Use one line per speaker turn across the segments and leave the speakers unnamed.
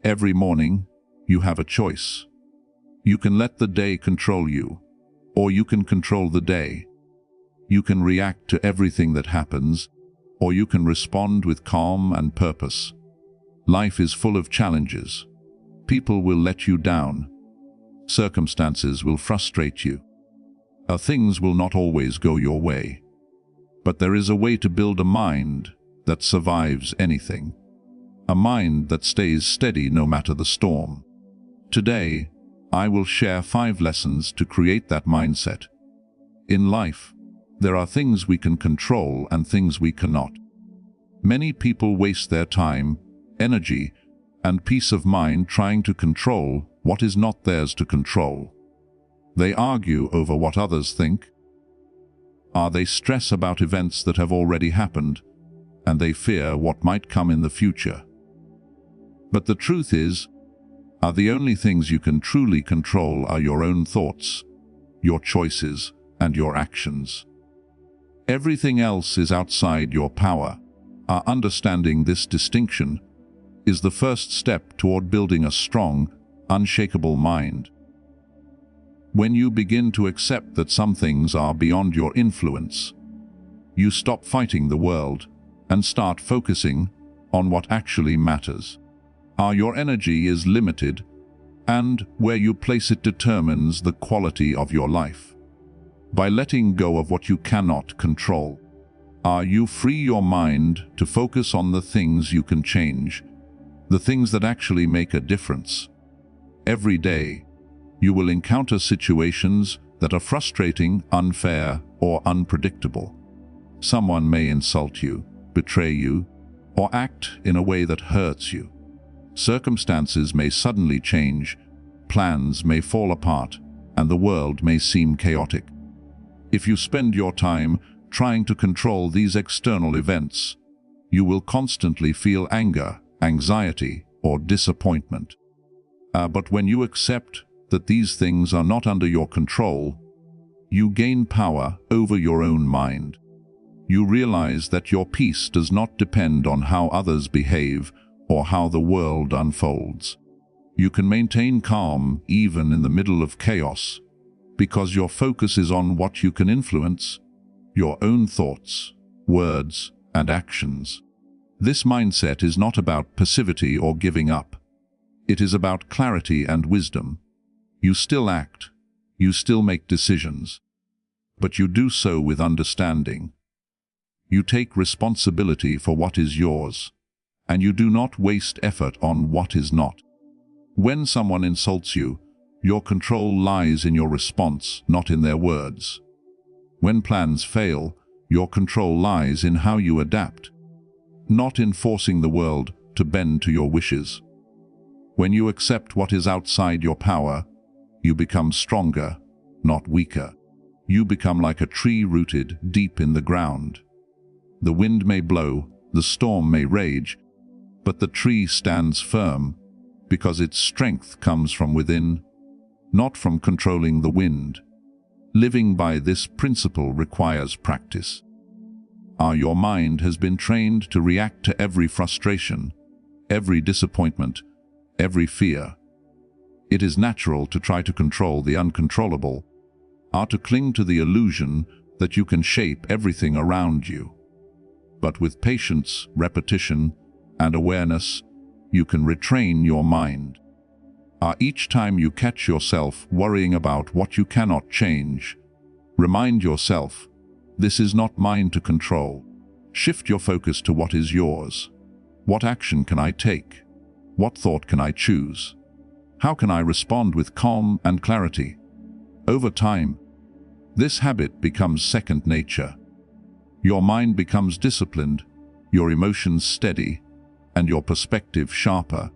Every morning, you have a choice. You can let the day control you, or you can control the day. You can react to everything that happens, or you can respond with calm and purpose. Life is full of challenges. People will let you down. Circumstances will frustrate you. Things will not always go your way. But there is a way to build a mind that survives anything. A mind that stays steady no matter the storm. Today, I will share 5 lessons to create that mindset. In life, there are things we can control and things we cannot. Many people waste their time, energy, and peace of mind trying to control what is not theirs to control. They argue over what others think. They stress about events that have already happened, and they fear what might come in the future. But the truth is, the only things you can truly control are your own thoughts, your choices, and your actions. Everything else is outside your power. Understanding this distinction is the first step toward building a strong, unshakable mind. When you begin to accept that some things are beyond your influence, you stop fighting the world and start focusing on what actually matters. Your energy is limited, and where you place it determines the quality of your life. By letting go of what you cannot control, you free your mind to focus on the things you can change, the things that actually make a difference. Every day, you will encounter situations that are frustrating, unfair, or unpredictable. Someone may insult you, betray you, or act in a way that hurts you. Circumstances may suddenly change, plans may fall apart, and the world may seem chaotic. If you spend your time trying to control these external events, you will constantly feel anger, anxiety, or disappointment. But when you accept that these things are not under your control, you gain power over your own mind. You realize that your peace does not depend on how others behave or how the world unfolds. You can maintain calm even in the middle of chaos, because your focus is on what you can influence, your own thoughts, words, and actions. This mindset is not about passivity or giving up. It is about clarity and wisdom. You still act, you still make decisions, but you do so with understanding. You take responsibility for what is yours, and you do not waste effort on what is not. When someone insults you, your control lies in your response, not in their words. When plans fail, your control lies in how you adapt, not in forcing the world to bend to your wishes. When you accept what is outside your power, you become stronger, not weaker. You become like a tree rooted deep in the ground. The wind may blow, the storm may rage, but the tree stands firm because its strength comes from within, not from controlling the wind. Living by this principle requires practice. Your mind has been trained to react to every frustration, every disappointment, every fear. It is natural to try to control the uncontrollable, to cling to the illusion that you can shape everything around you. But with patience, repetition, and awareness, you can retrain your mind. Each time you catch yourself worrying about what you cannot change, remind yourself, this is not mine to control. Shift your focus to what is yours. What action can I take? What thought can I choose? How can I respond with calm and clarity? Over time, this habit becomes second nature. Your mind becomes disciplined, your emotions steady, and your perspective sharper.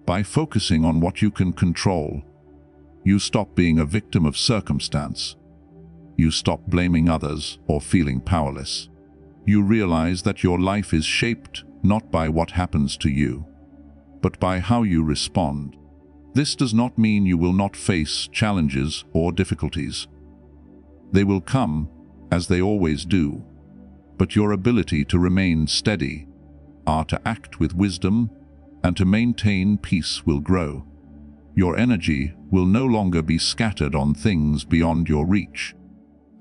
By focusing on what you can control, you stop being a victim of circumstance. You stop blaming others or feeling powerless. You realize that your life is shaped not by what happens to you, but by how you respond. This does not mean you will not face challenges or difficulties. They will come, as they always do, but your ability to remain steady, to act with wisdom, and to maintain peace will grow. Your energy will no longer be scattered on things beyond your reach,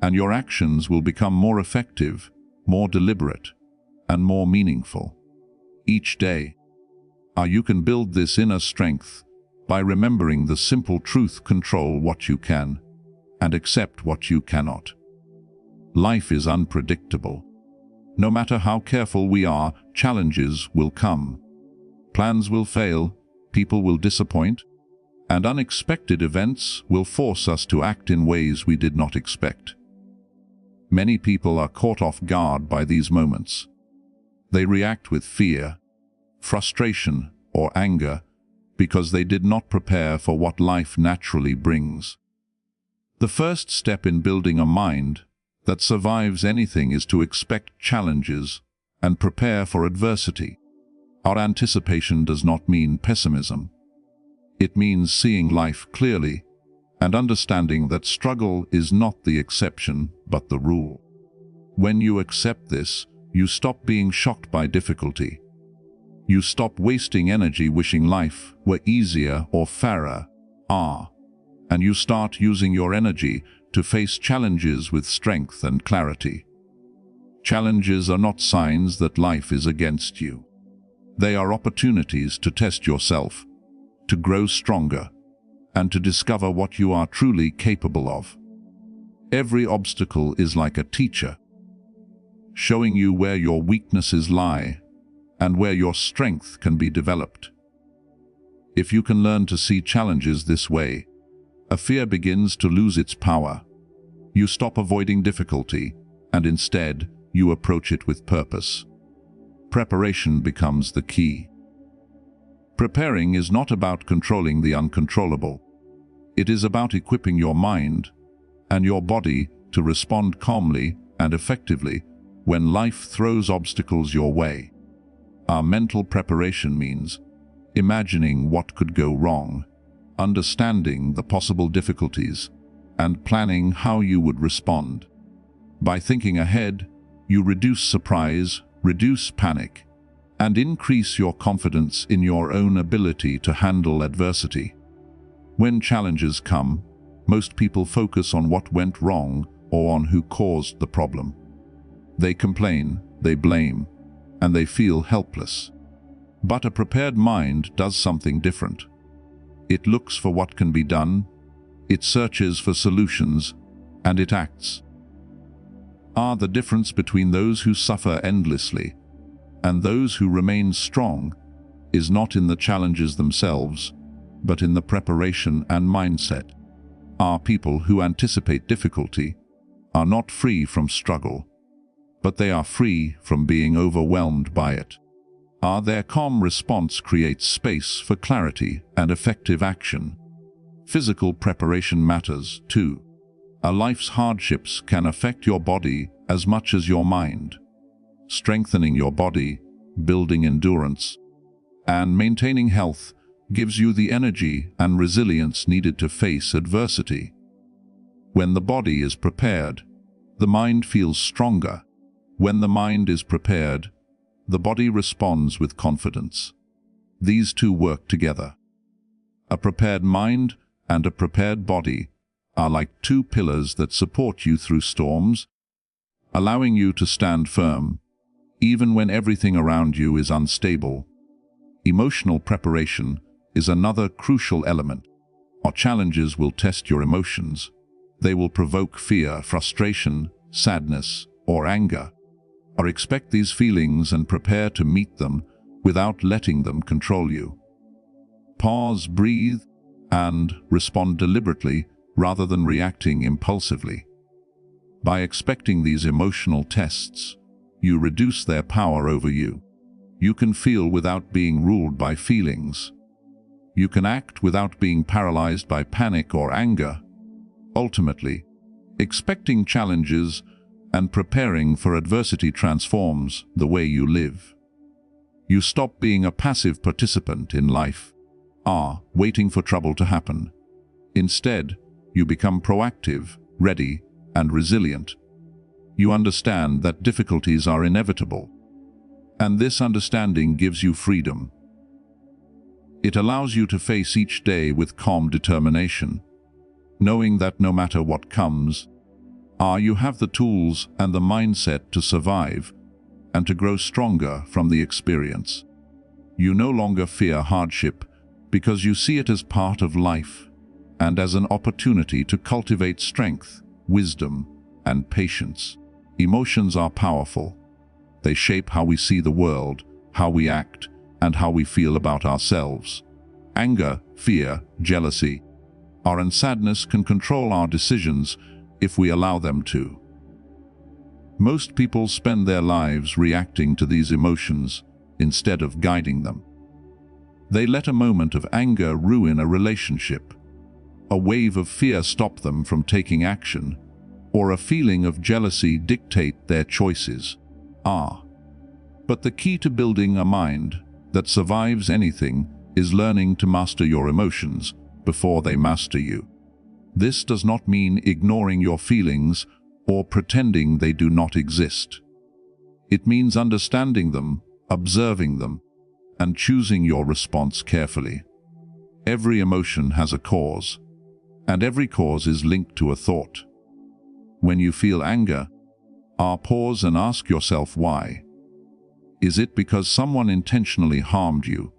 and your actions will become more effective, more deliberate, and more meaningful. Each day, you can build this inner strength by remembering the simple truth: control what you can and accept what you cannot. Life is unpredictable. No matter how careful we are, challenges will come. Plans will fail, people will disappoint, and unexpected events will force us to act in ways we did not expect. Many people are caught off guard by these moments. They react with fear, frustration, or anger because they did not prepare for what life naturally brings. The first step in building a mind that survives anything is to expect challenges and prepare for adversity. Our anticipation does not mean pessimism. It means seeing life clearly and understanding that struggle is not the exception but the rule. When you accept this, you stop being shocked by difficulty. You stop wasting energy wishing life were easier or fairer, and you start using your energy to face challenges with strength and clarity. Challenges are not signs that life is against you. They are opportunities to test yourself, to grow stronger, and to discover what you are truly capable of. Every obstacle is like a teacher, showing you where your weaknesses lie and where your strength can be developed. If you can learn to see challenges this way, a fear begins to lose its power. You stop avoiding difficulty, and instead, you approach it with purpose. Preparation becomes the key. Preparing is not about controlling the uncontrollable. It is about equipping your mind and your body to respond calmly and effectively when life throws obstacles your way. Our mental preparation means imagining what could go wrong, understanding the possible difficulties, and planning how you would respond. By thinking ahead, you reduce surprise, reduce panic, and increase your confidence in your own ability to handle adversity. When challenges come, most people focus on what went wrong or on who caused the problem. They complain, they blame, and they feel helpless. But a prepared mind does something different. It looks for what can be done, it searches for solutions, and it acts. The difference between those who suffer endlessly and those who remain strong is not in the challenges themselves, but in the preparation and mindset. Our people who anticipate difficulty are not free from struggle, but they are free from being overwhelmed by it. Their calm response creates space for clarity and effective action. Physical preparation matters, too. Life's hardships can affect your body as much as your mind. Strengthening your body, building endurance, and maintaining health gives you the energy and resilience needed to face adversity. When the body is prepared, the mind feels stronger. When the mind is prepared, the body responds with confidence. These two work together. A prepared mind and a prepared body are like two pillars that support you through storms, allowing you to stand firm, even when everything around you is unstable. Emotional preparation is another crucial element. Our challenges will test your emotions. They will provoke fear, frustration, sadness, or anger. Expect these feelings and prepare to meet them without letting them control you. Pause, breathe, and respond deliberately rather than reacting impulsively. By expecting these emotional tests, you reduce their power over you. You can feel without being ruled by feelings. You can act without being paralyzed by panic or anger. Ultimately, expecting challenges and preparing for adversity transforms the way you live. You stop being a passive participant in life, waiting for trouble to happen. Instead, you become proactive, ready, and resilient. You understand that difficulties are inevitable, and this understanding gives you freedom. It allows you to face each day with calm determination, knowing that no matter what comes, you have the tools and the mindset to survive and to grow stronger from the experience. You no longer fear hardship because you see it as part of life and as an opportunity to cultivate strength, wisdom, and patience. Emotions are powerful. They shape how we see the world, how we act, and how we feel about ourselves. Anger, fear, jealousy, and sadness can control our decisions if we allow them to. Most people spend their lives reacting to these emotions instead of guiding them. They let a moment of anger ruin a relationship, a wave of fear stop them from taking action, or a feeling of jealousy dictate their choices. But the key to building a mind that survives anything is learning to master your emotions before they master you. This does not mean ignoring your feelings or pretending they do not exist. It means understanding them, observing them, and choosing your response carefully. Every emotion has a cause, and every cause is linked to a thought. When you feel anger, pause and ask yourself why. Is it because someone intentionally harmed you?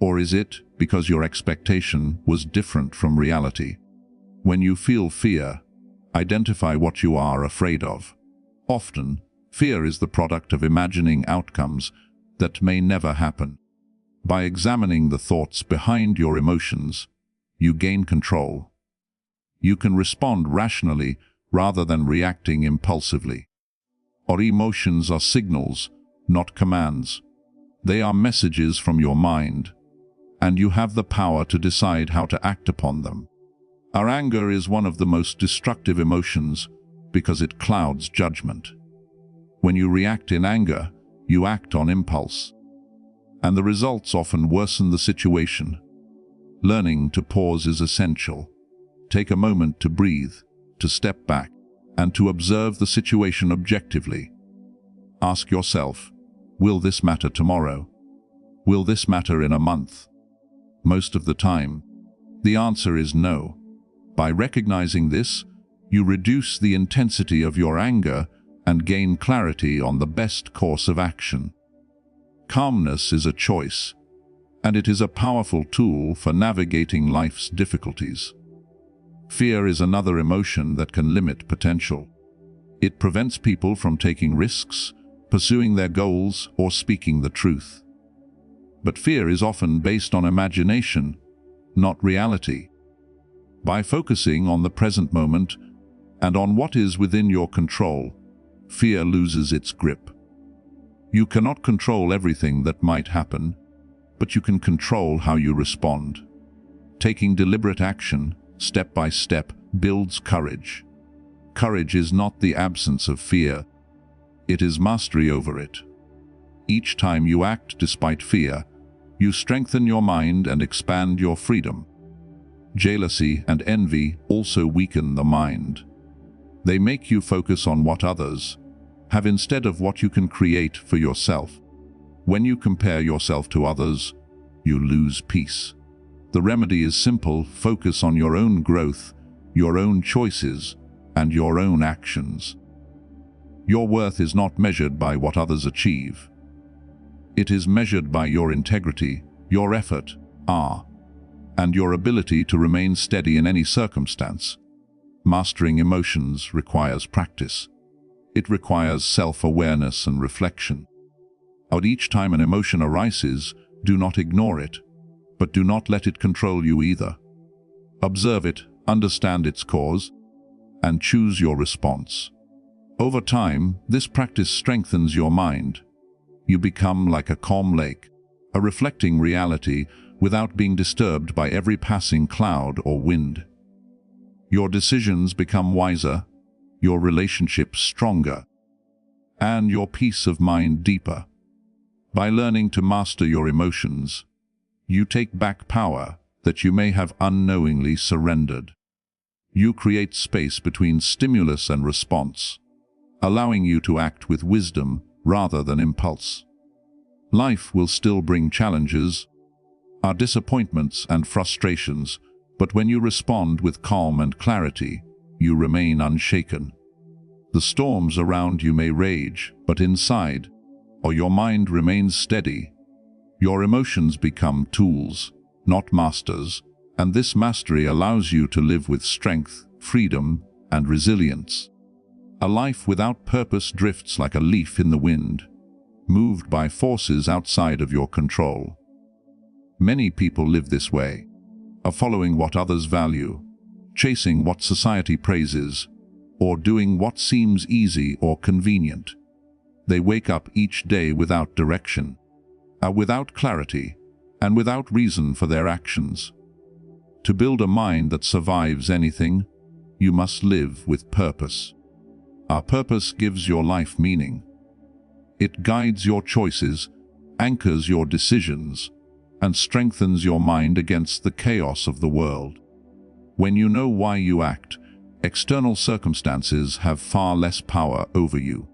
Or is it because your expectation was different from reality? When you feel fear, identify what you are afraid of. Often, fear is the product of imagining outcomes that may never happen. By examining the thoughts behind your emotions, you gain control. You can respond rationally rather than reacting impulsively. Our emotions are signals, not commands. They are messages from your mind, and you have the power to decide how to act upon them. Our anger is one of the most destructive emotions because it clouds judgment. When you react in anger, you act on impulse, and the results often worsen the situation. Learning to pause is essential. Take a moment to breathe, to step back, and to observe the situation objectively. Ask yourself, will this matter tomorrow? Will this matter in a month? Most of the time, the answer is no. By recognizing this, you reduce the intensity of your anger and gain clarity on the best course of action. Calmness is a choice, and it is a powerful tool for navigating life's difficulties. Fear is another emotion that can limit potential. It prevents people from taking risks, pursuing their goals, or speaking the truth. But fear is often based on imagination, not reality. By focusing on the present moment and on what is within your control, fear loses its grip. You cannot control everything that might happen, but you can control how you respond. Taking deliberate action, step by step, builds courage. Courage is not the absence of fear. It is mastery over it. Each time you act despite fear, you strengthen your mind and expand your freedom. Jealousy and envy also weaken the mind. They make you focus on what others have instead of what you can create for yourself. When you compare yourself to others, you lose peace. The remedy is simple: focus on your own growth, your own choices, and your own actions. Your worth is not measured by what others achieve. It is measured by your integrity, your effort, and your ability to remain steady in any circumstance. Mastering emotions requires practice. It requires self-awareness and reflection. At each time an emotion arises, do not ignore it, but do not let it control you either. Observe it, understand its cause, and choose your response. Over time, this practice strengthens your mind. You become like a calm lake, a reflecting reality without being disturbed by every passing cloud or wind. Your decisions become wiser, your relationships stronger, and your peace of mind deeper. By learning to master your emotions, you take back power that you may have unknowingly surrendered. You create space between stimulus and response, allowing you to act with wisdom rather than impulse. Life will still bring challenges, are disappointments and frustrations, but when you respond with calm and clarity, you remain unshaken. The storms around you may rage, but inside, or your mind remains steady. Your emotions become tools, not masters, and this mastery allows you to live with strength, freedom, and resilience. A life without purpose drifts like a leaf in the wind, moved by forces outside of your control. Many people live this way, of following what others value, chasing what society praises, or doing what seems easy or convenient. They wake up each day without direction, without clarity, and without reason for their actions. To build a mind that survives anything, you must live with purpose. Our purpose gives your life meaning. It guides your choices, anchors your decisions, and strengthens your mind against the chaos of the world. When you know why you act, external circumstances have far less power over you.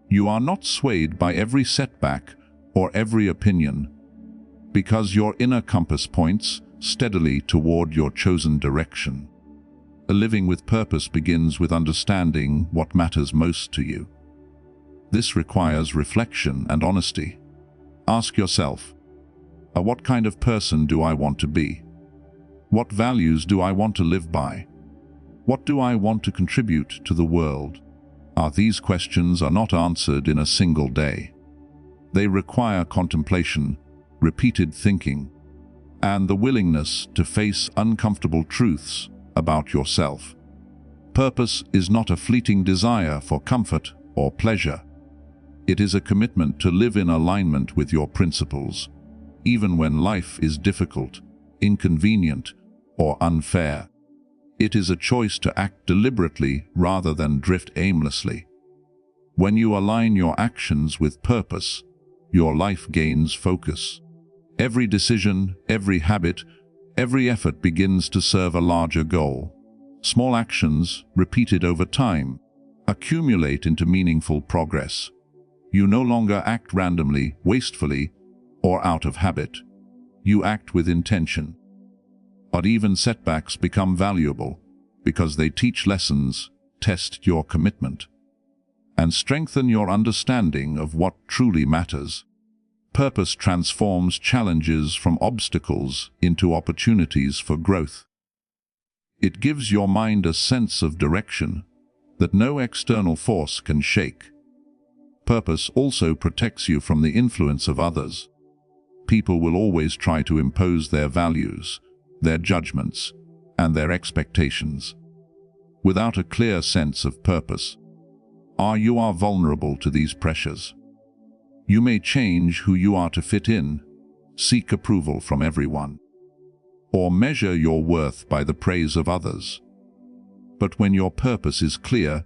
You are not swayed by every setback or every opinion, because your inner compass points steadily toward your chosen direction. A living with purpose begins with understanding what matters most to you. This requires reflection and honesty. Ask yourself, what kind of person do I want to be? What values do I want to live by? What do I want to contribute to the world? These questions are not answered in a single day. They require contemplation, repeated thinking, and the willingness to face uncomfortable truths about yourself. Purpose is not a fleeting desire for comfort or pleasure. It is a commitment to live in alignment with your principles, even when life is difficult, inconvenient, or unfair. It is a choice to act deliberately rather than drift aimlessly. When you align your actions with purpose, your life gains focus. Every decision, every habit, every effort begins to serve a larger goal. Small actions, repeated over time, accumulate into meaningful progress. You no longer act randomly, wastefully, or out of habit. You act with intention. But even setbacks become valuable because they teach lessons, test your commitment, and strengthen your understanding of what truly matters. Purpose transforms challenges from obstacles into opportunities for growth. It gives your mind a sense of direction that no external force can shake. Purpose also protects you from the influence of others. People will always try to impose their values, their judgments, and their expectations. Without a clear sense of purpose, you are vulnerable to these pressures. You may change who you are to fit in, seek approval from everyone, or measure your worth by the praise of others. But when your purpose is clear,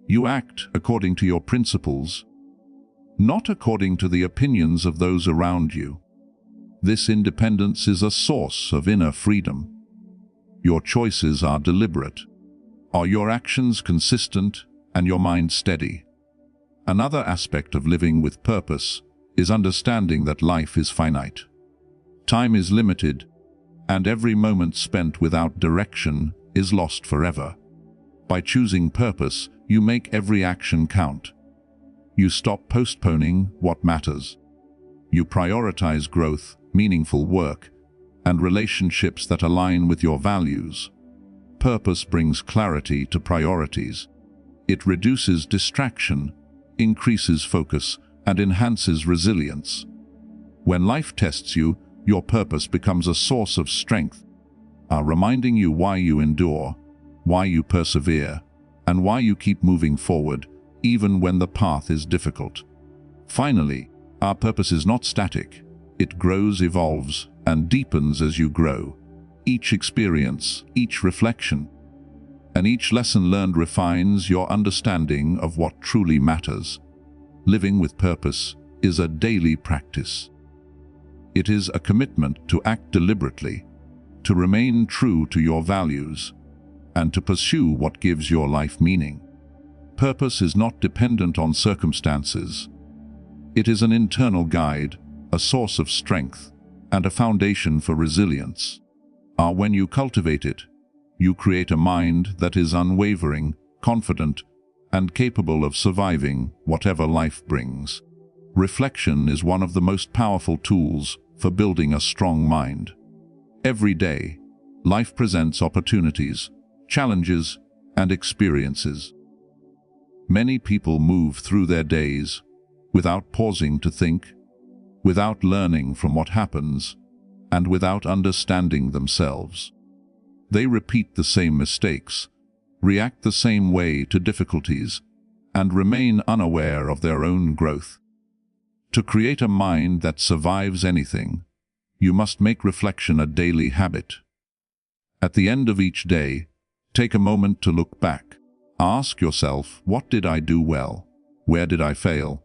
you act according to your principles, not according to the opinions of those around you. This independence is a source of inner freedom. Your choices are deliberate. Are your actions consistent and your mind steady? Another aspect of living with purpose is understanding that life is finite. Time is limited, and every moment spent without direction is lost forever. By choosing purpose, you make every action count. You stop postponing what matters. You prioritize growth, meaningful work, and relationships that align with your values. Purpose brings clarity to priorities. It reduces distraction, increases focus, and enhances resilience. When life tests you, your purpose becomes a source of strength, reminding you why you endure, why you persevere, and why you keep moving forward, even when the path is difficult. Finally, our purpose is not static. It grows, evolves, and deepens as you grow. Each experience, each reflection, and each lesson learned refines your understanding of what truly matters. Living with purpose is a daily practice. It is a commitment to act deliberately, to remain true to your values, and to pursue what gives your life meaning. Purpose is not dependent on circumstances. It is an internal guide, a source of strength, and a foundation for resilience. When you cultivate it, you create a mind that is unwavering, confident, and capable of surviving whatever life brings. Reflection is one of the most powerful tools for building a strong mind. Every day, life presents opportunities, challenges, and experiences. Many people move through their days without pausing to think, without learning from what happens, and without understanding themselves. They repeat the same mistakes, react the same way to difficulties, and remain unaware of their own growth. To create a mind that survives anything, you must make reflection a daily habit. At the end of each day, take a moment to look back. Ask yourself, what did I do well? Where did I fail?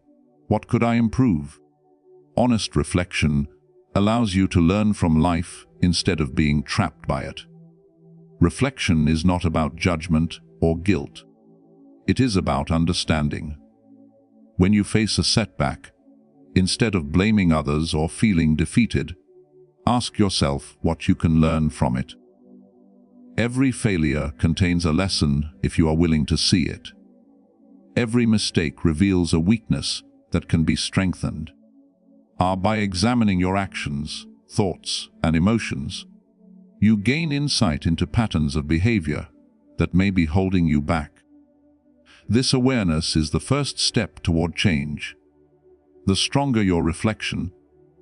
What could I improve? Honest reflection allows you to learn from life instead of being trapped by it. Reflection is not about judgment or guilt. It is about understanding. When you face a setback, instead of blaming others or feeling defeated, ask yourself what you can learn from it. Every failure contains a lesson if you are willing to see it. Every mistake reveals a weakness that can be strengthened. By examining your actions, thoughts, and emotions, you gain insight into patterns of behavior that may be holding you back. This awareness is the first step toward change. The stronger your reflection,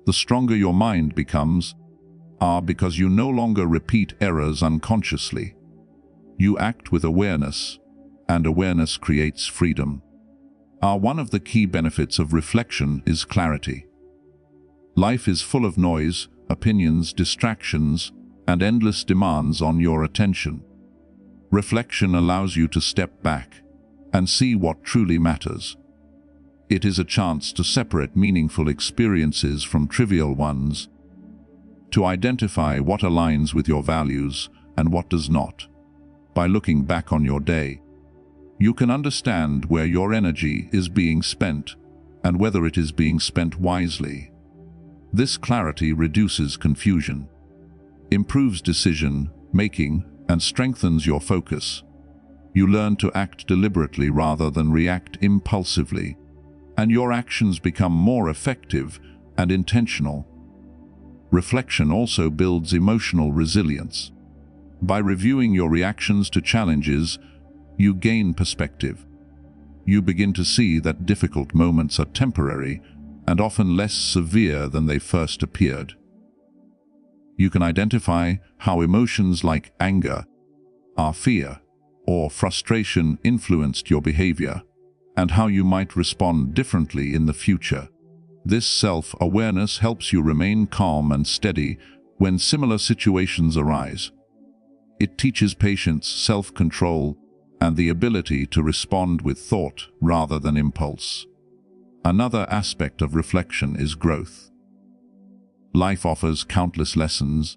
the stronger your mind becomes, because you no longer repeat errors unconsciously. You act with awareness, and awareness creates freedom. One of the key benefits of reflection is clarity. Life is full of noise, opinions, distractions, and endless demands on your attention. Reflection allows you to step back and see what truly matters. It is a chance to separate meaningful experiences from trivial ones, to identify what aligns with your values and what does not. By looking back on your day, you can understand where your energy is being spent and whether it is being spent wisely. This clarity reduces confusion, improves decision-making, and strengthens your focus. You learn to act deliberately rather than react impulsively, and your actions become more effective and intentional. Reflection also builds emotional resilience. By reviewing your reactions to challenges, you gain perspective. You begin to see that difficult moments are temporary and often less severe than they first appeared. You can identify how emotions like anger, fear, or frustration influenced your behavior, and how you might respond differently in the future. This self-awareness helps you remain calm and steady when similar situations arise. It teaches patience, self-control, and the ability to respond with thought rather than impulse. Another aspect of reflection is growth. Life offers countless lessons,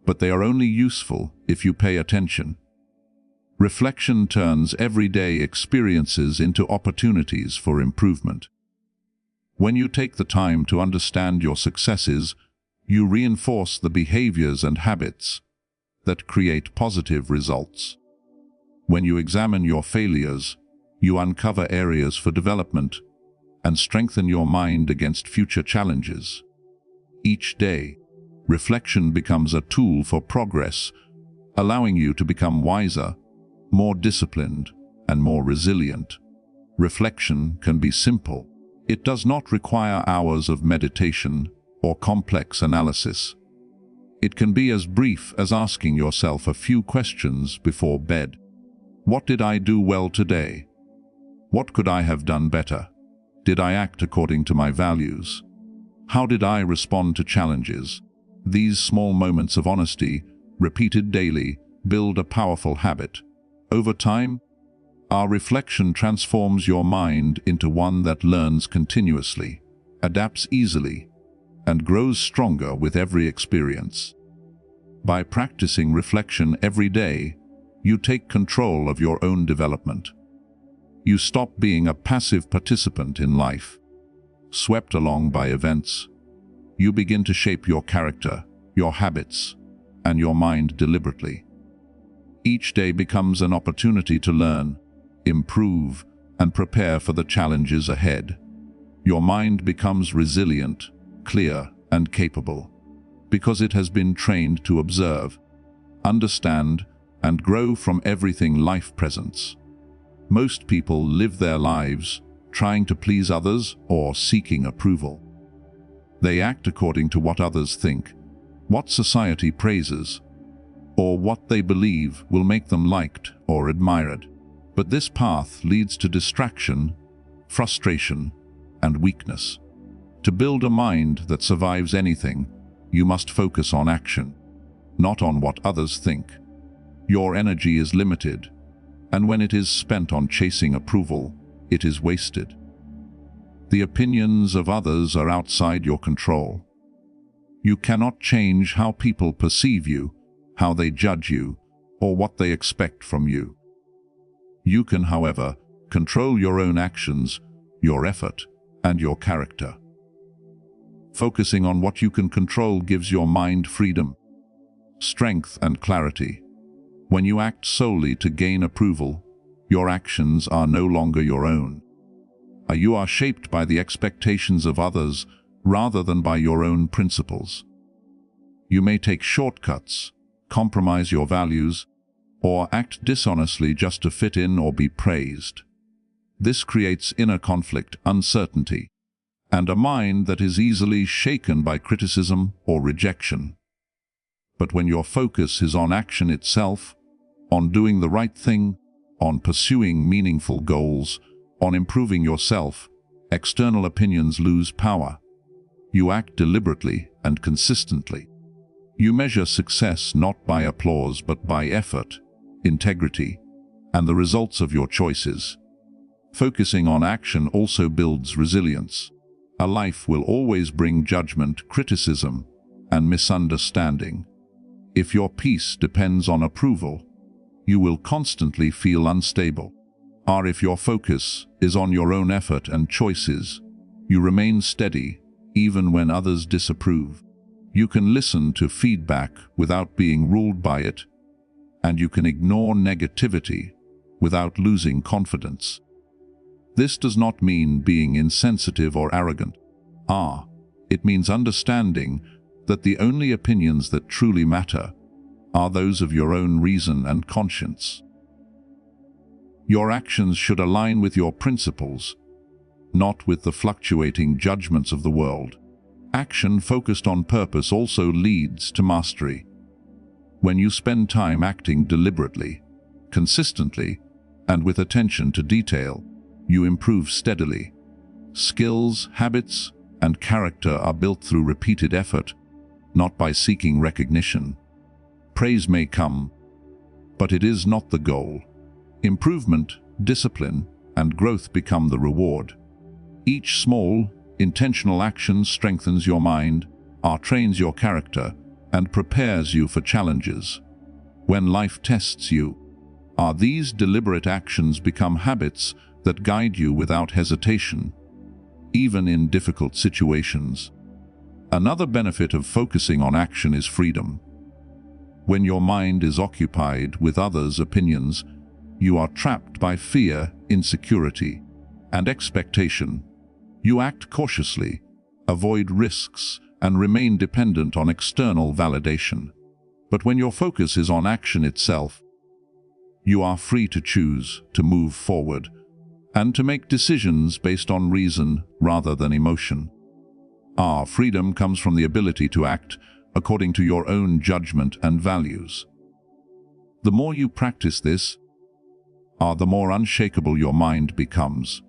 but they are only useful if you pay attention. Reflection turns everyday experiences into opportunities for improvement. When you take the time to understand your successes, you reinforce the behaviors and habits that create positive results. When you examine your failures, you uncover areas for development and strengthen your mind against future challenges. Each day, reflection becomes a tool for progress, allowing you to become wiser, more disciplined, and more resilient. Reflection can be simple. It does not require hours of meditation or complex analysis. It can be as brief as asking yourself a few questions before bed. What did I do well today? What could I have done better? Did I act according to my values? How did I respond to challenges? These small moments of honesty, repeated daily, build a powerful habit. Over time, our reflection transforms your mind into one that learns continuously, adapts easily, and grows stronger with every experience. By practicing reflection every day, you take control of your own development. You stop being a passive participant in life, swept along by events, you begin to shape your character, your habits, and your mind deliberately. Each day becomes an opportunity to learn, improve, and prepare for the challenges ahead. Your mind becomes resilient, clear, and capable, because it has been trained to observe, understand, and grow from everything life presents. Most people live their lives trying to please others or seeking approval. They act according to what others think, what society praises, or what they believe will make them liked or admired. But this path leads to distraction, frustration, and weakness. To build a mind that survives anything, you must focus on action, not on what others think. Your energy is limited, and when it is spent on chasing approval, it is wasted. The opinions of others are outside your control. You cannot change how people perceive you, how they judge you, or what they expect from you. You can, however, control your own actions, your effort, and your character. Focusing on what you can control gives your mind freedom, strength, and clarity. When you act solely to gain approval, your actions are no longer your own. You are shaped by the expectations of others rather than by your own principles. You may take shortcuts, compromise your values, or act dishonestly just to fit in or be praised. This creates inner conflict, uncertainty, and a mind that is easily shaken by criticism or rejection. But when your focus is on action itself, on doing the right thing, on pursuing meaningful goals, on improving yourself, external opinions lose power. You act deliberately and consistently. You measure success not by applause but by effort, integrity, and the results of your choices. Focusing on action also builds resilience. A life will always bring judgment, criticism, and misunderstanding. If your peace depends on approval, you will constantly feel unstable. Or if your focus is on your own effort and choices, you remain steady even when others disapprove. You can listen to feedback without being ruled by it, and you can ignore negativity without losing confidence. This does not mean being insensitive or arrogant. It means understanding that the only opinions that truly matter are those of your own reason and conscience. Your actions should align with your principles, not with the fluctuating judgments of the world. Action focused on purpose also leads to mastery. When you spend time acting deliberately, consistently, and with attention to detail, you improve steadily. Skills, habits, and character are built through repeated effort, not by seeking recognition. Praise may come, but it is not the goal. Improvement, discipline, and growth become the reward. Each small, intentional action strengthens your mind, trains your character, and prepares you for challenges. When life tests you, these deliberate actions become habits that guide you without hesitation, even in difficult situations. Another benefit of focusing on action is freedom. When your mind is occupied with others' opinions, you are trapped by fear, insecurity, and expectation. You act cautiously, avoid risks, and remain dependent on external validation. But when your focus is on action itself, you are free to choose to move forward and to make decisions based on reason rather than emotion. Our freedom comes from the ability to act according to your own judgment and values. The more you practice this, the more unshakable your mind becomes,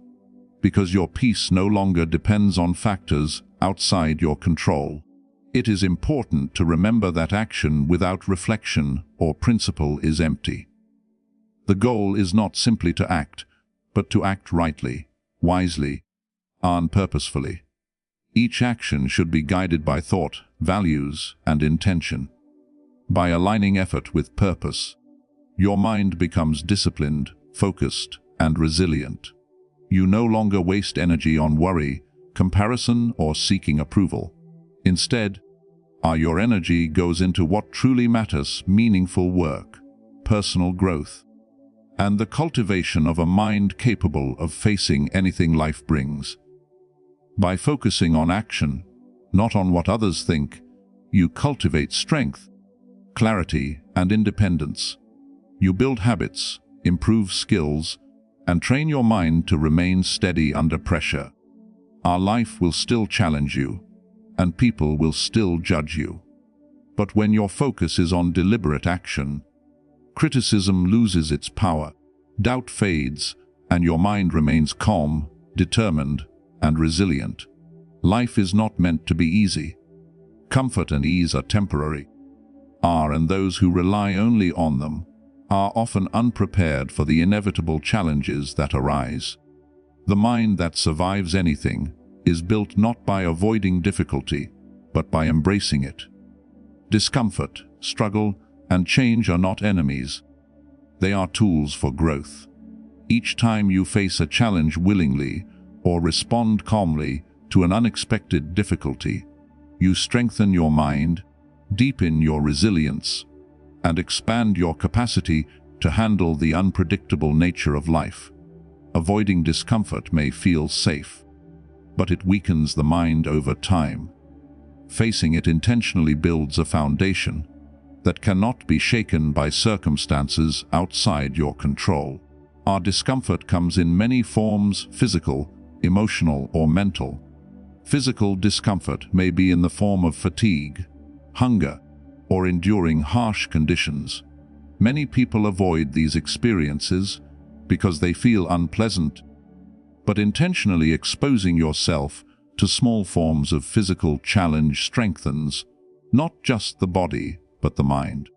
because your peace no longer depends on factors outside your control. It is important to remember that action without reflection or principle is empty. The goal is not simply to act, but to act rightly, wisely, and purposefully. Each action should be guided by thought, values, and intention. By aligning effort with purpose, your mind becomes disciplined, focused, and resilient. You no longer waste energy on worry, comparison, or seeking approval. Instead, your energy goes into what truly matters: meaningful work, personal growth, and the cultivation of a mind capable of facing anything life brings. By focusing on action, not on what others think, you cultivate strength, clarity, and independence. You build habits, improve skills, and train your mind to remain steady under pressure. Our life will still challenge you, and people will still judge you. But when your focus is on deliberate action, criticism loses its power, doubt fades, and your mind remains calm, determined, and resilient. Life is not meant to be easy. Comfort and ease are temporary, and those who rely only on them are often unprepared for the inevitable challenges that arise. The mind that survives anything is built not by avoiding difficulty, but by embracing it. Discomfort, struggle, and change are not enemies. They are tools for growth. Each time you face a challenge willingly or respond calmly to an unexpected difficulty, you strengthen your mind, deepen your resilience, and expand your capacity to handle the unpredictable nature of life. Avoiding discomfort may feel safe, but it weakens the mind over time. Facing it intentionally builds a foundation that cannot be shaken by circumstances outside your control. Our discomfort comes in many forms: physical, emotional, or mental. Physical discomfort may be in the form of fatigue, hunger, or enduring harsh conditions. Many people avoid these experiences because they feel unpleasant, but intentionally exposing yourself to small forms of physical challenge strengthens not just the body, but the mind.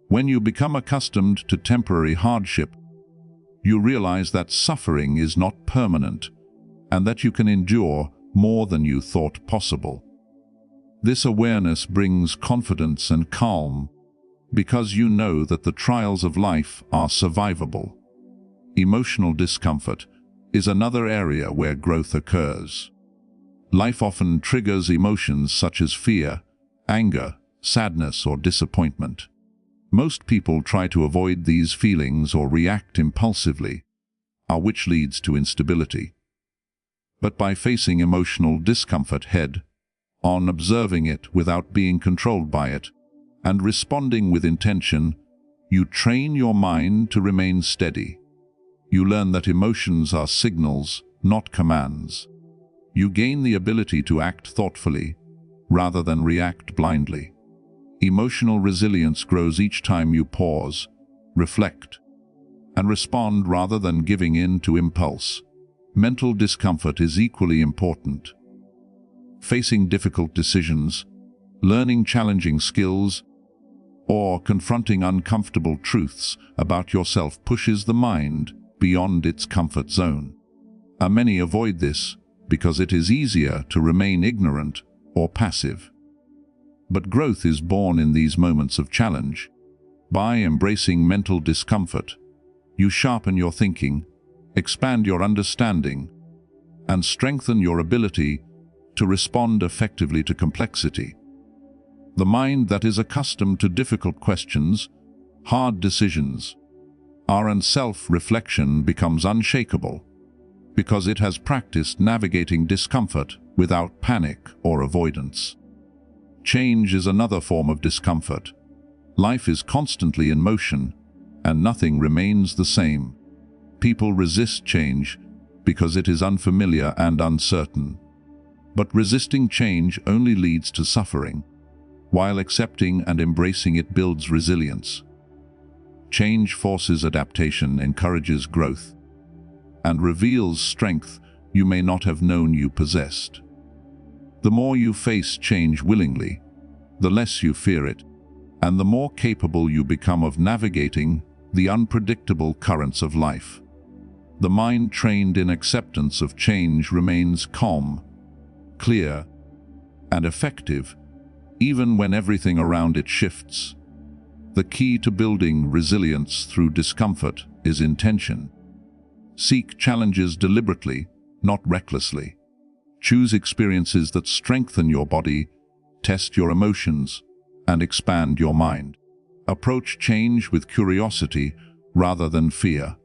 When you become accustomed to temporary hardship, you realize that suffering is not permanent and that you can endure more than you thought possible. This awareness brings confidence and calm because you know that the trials of life are survivable. Emotional discomfort is another area where growth occurs. Life often triggers emotions such as fear, anger, sadness, or disappointment. Most people try to avoid these feelings or react impulsively, which leads to instability. But by facing emotional discomfort head-on, observing it without being controlled by it, and responding with intention, you train your mind to remain steady. You learn that emotions are signals, not commands. You gain the ability to act thoughtfully, rather than react blindly. Emotional resilience grows each time you pause, reflect, and respond rather than giving in to impulse. Mental discomfort is equally important. Facing difficult decisions, learning challenging skills, or confronting uncomfortable truths about yourself pushes the mind beyond its comfort zone. Many avoid this because it is easier to remain ignorant or passive. But growth is born in these moments of challenge. By embracing mental discomfort, you sharpen your thinking, expand your understanding, and strengthen your ability to respond effectively to complexity. The mind that is accustomed to difficult questions, hard decisions, and self-reflection becomes unshakable because it has practiced navigating discomfort without panic or avoidance. Change is another form of discomfort. Life is constantly in motion, and nothing remains the same. People resist change because it is unfamiliar and uncertain. But resisting change only leads to suffering, while accepting and embracing it builds resilience. Change forces adaptation, encourages growth, and reveals strength you may not have known you possessed. The more you face change willingly, the less you fear it, and the more capable you become of navigating the unpredictable currents of life. The mind trained in acceptance of change remains calm, clear, and effective, even when everything around it shifts. The key to building resilience through discomfort is intention. Seek challenges deliberately, not recklessly. Choose experiences that strengthen your body, test your emotions, and expand your mind. Approach change with curiosity rather than fear.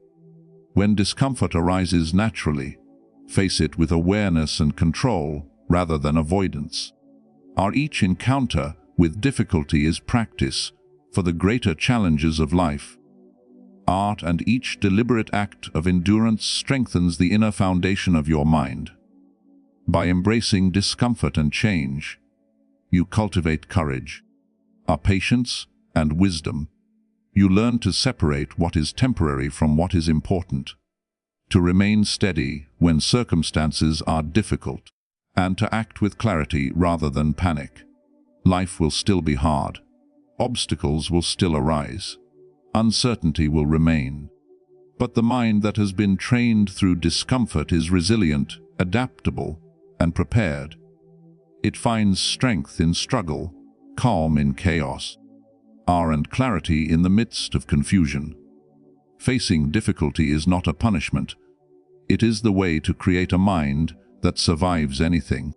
When discomfort arises naturally, face it with awareness and control rather than avoidance. Each encounter with difficulty is practice for the greater challenges of life. Art and each deliberate act of endurance strengthens the inner foundation of your mind. By embracing discomfort and change, you cultivate courage, patience, and wisdom. You learn to separate what is temporary from what is important, to remain steady when circumstances are difficult, and to act with clarity rather than panic. Life will still be hard. Obstacles will still arise. Uncertainty will remain. But the mind that has been trained through discomfort is resilient, adaptable, and prepared. It finds strength in struggle, calm in chaos, and clarity in the midst of confusion. Facing difficulty is not a punishment. It is the way to create a mind that survives anything.